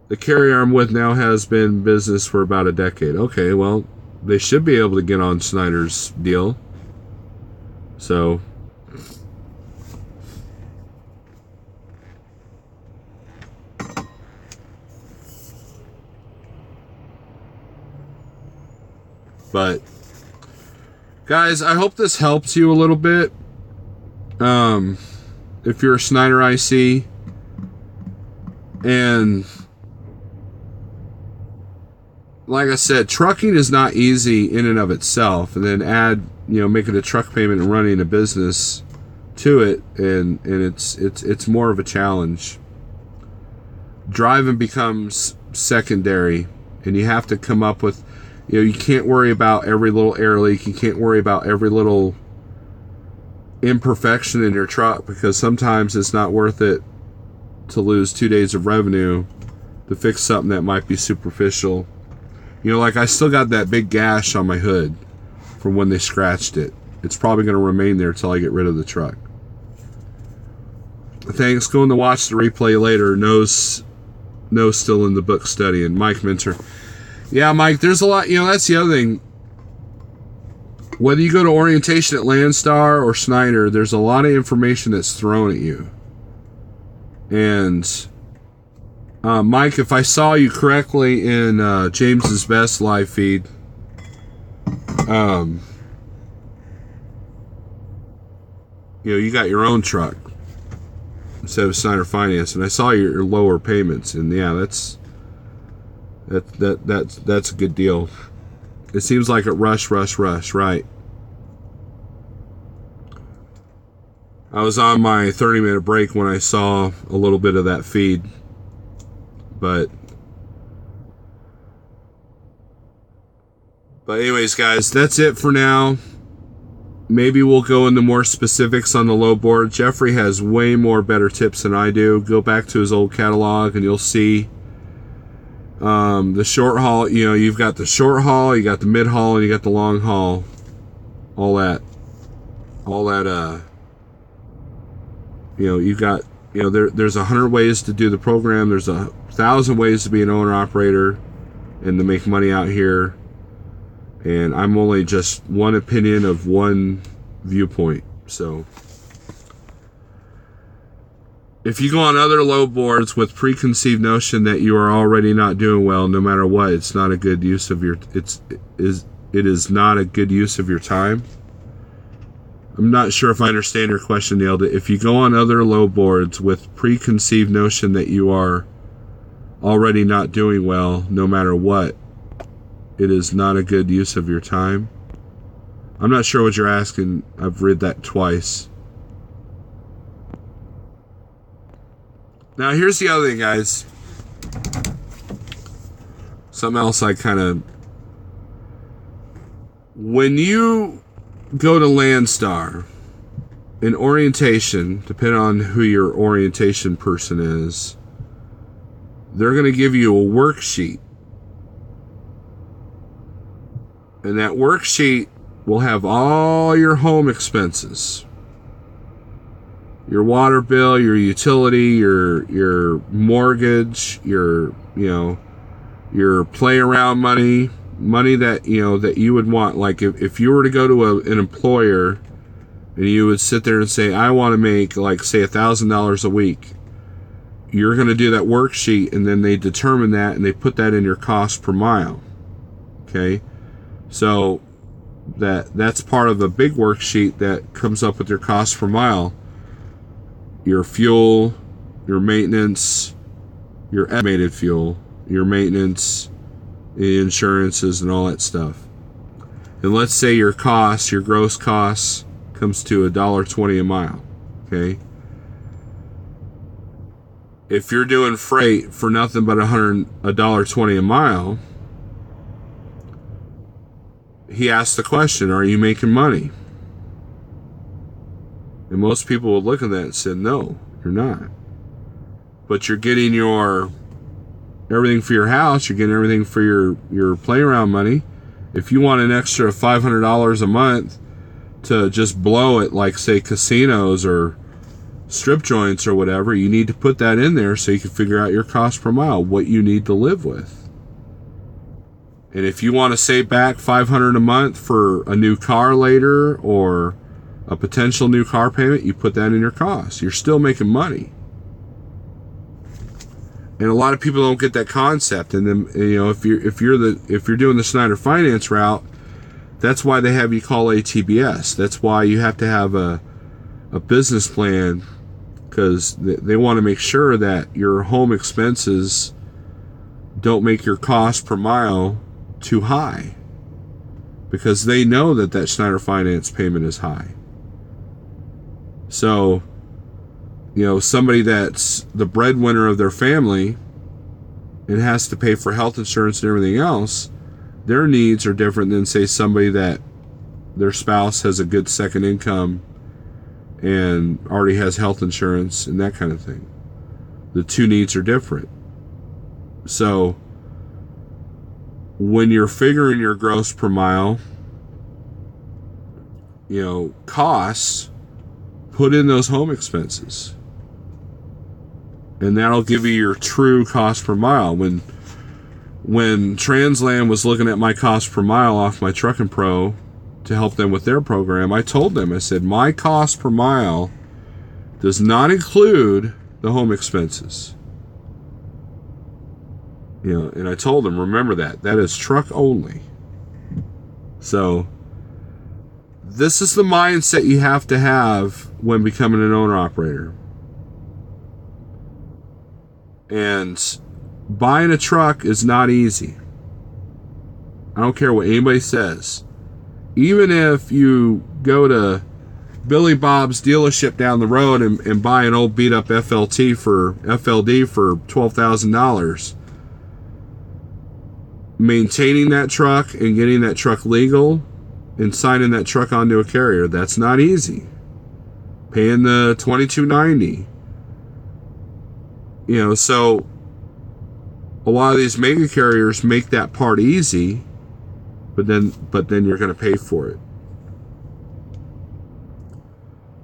The carrier I'm with now has been in business for about a decade. Okay, well, they should be able to get on Snyder's deal. So, but guys, I hope this helps you a little bit. If you're a Snyder IC, and like I said, trucking is not easy in and of itself, and then add, making a truck payment and running a business to it, and it's more of a challenge. Driving becomes secondary, and you have to come up with, you can't worry about every little air leak, you can't worry about every little imperfection in your truck, because sometimes it's not worth it to lose 2 days of revenue to fix something that might be superficial. Like I still got that big gash on my hood from when they scratched it. It's probably going to remain there till I get rid of the truck. Thanks. Going to watch the replay later. No's still in the book studying. Mike Minter. Yeah, Mike, there's a lot. That's the other thing. Whether you go to orientation at Landstar or Snyder, there's a lot of information that's thrown at you. And Mike, if I saw you correctly in James's Best live feed, you got your own truck instead of Snyder Finance, and I saw your lower payments, and yeah, that's a good deal. It seems like it rush, right? I was on my 30-minute break when I saw a little bit of that feed, but anyways, guys, that's it for now. Maybe we'll go into more specifics on the low board. Jeffrey has way more better tips than I do. Go back to his old catalog and you'll see the short haul. You've got the short haul, you got the mid haul, and you got the long haul. All that you've got, there's 100 ways to do the program. There's 1,000 ways to be an owner operator and to make money out here. And I'm only just one opinion of one viewpoint. So if you go on other low boards with preconceived notion that you are already not doing well, no matter what, it's not a good use of your it is not a good use of your time. I'm not sure if I understand your question, Neil. If you go on other low boards with preconceived notion that you are already not doing well, no matter what, it is not a good use of your time. I'm not sure what you're asking. I've read that twice. Now, here's the other thing, guys. Something else when you go to Landstar, in orientation, depending on who your orientation person is, they're going to give you a worksheet. And that worksheet will have all your home expenses. Your water bill, your utility, your mortgage, your play around money that that you would want. Like if you were to go to an employer and you would sit there and say, I want to make, like, say, $1,000 a week, you're going to do that worksheet, and then they determine that and they put that in your cost per mile. Okay? So that's part of the big worksheet that comes up with your cost per mile. Your fuel, your maintenance, your estimated fuel, your maintenance, the insurances, and all that stuff. And let's say your gross cost comes to $1.20 a mile. Okay? If you're doing freight for nothing but $1.20 a mile, he asked the question, are you making money? And most people would look at that and say, no, you're not. But you're getting everything for your house, you're getting everything for your play around money. If you want an extra $500 a month to just blow it, like, say, casinos or strip joints or whatever, you need to put that in there so you can figure out your cost per mile, what you need to live with. And if you want to save back $500 a month for a new car later or a potential new car payment, you put that in your cost. You're still making money. And a lot of people don't get that concept. And then, if you're doing the Snyder Finance route, that's why they have you call ATBS. That's why you have to have a business plan, because they want to make sure that your home expenses don't make your cost per mile too high, because they know that Snyder Finance payment is high. So, somebody that's the breadwinner of their family and has to pay for health insurance and everything else, their needs are different than, say, somebody that their spouse has a good second income and already has health insurance and that kind of thing. The two needs are different. So when you're figuring your gross per mile, costs, put in those home expenses. And that'll give you your true cost per mile. When Transland was looking at my cost per mile off my Truckin' Pro to help them with their program, I told them, I said, my cost per mile does not include the home expenses. And I told them, remember that is truck only. So this is the mindset you have to have when becoming an owner-operator. And buying a truck is not easy. I don't care what anybody says. Even if you go to Billy Bob's dealership down the road and buy an old beat-up FLD for $12,000, maintaining that truck and getting that truck legal and signing that truck onto a carrier, that's not easy. Paying the $22.90. So a lot of these mega carriers make that part easy, but then you're going to pay for it.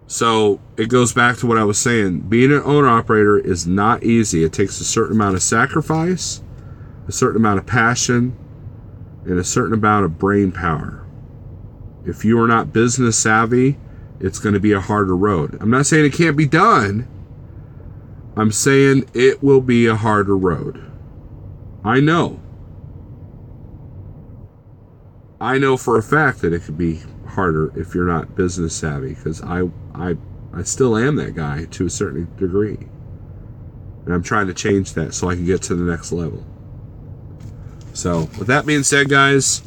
So it goes back to what I was saying. Being an owner-operator is not easy. It takes a certain amount of sacrifice, a certain amount of passion, and a certain amount of brain power. If you are not business savvy, it's going to be a harder road. I'm not saying it can't be done. I'm saying it will be a harder road. I know for a fact that it could be harder if you're not business savvy, because I still am that guy to a certain degree. And I'm trying to change that so I can get to the next level. So, with that being said, guys,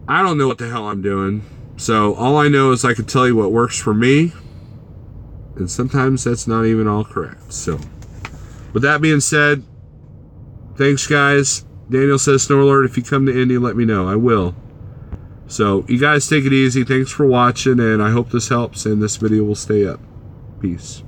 I don't know what the hell I'm doing. So, all I know is I can tell you what works for me. And sometimes that's not even all correct. So, with that being said, thanks, guys. Daniel says, Snow Alert, if you come to Indy, let me know. I will. So, you guys take it easy. Thanks for watching, and I hope this helps, and this video will stay up. Peace.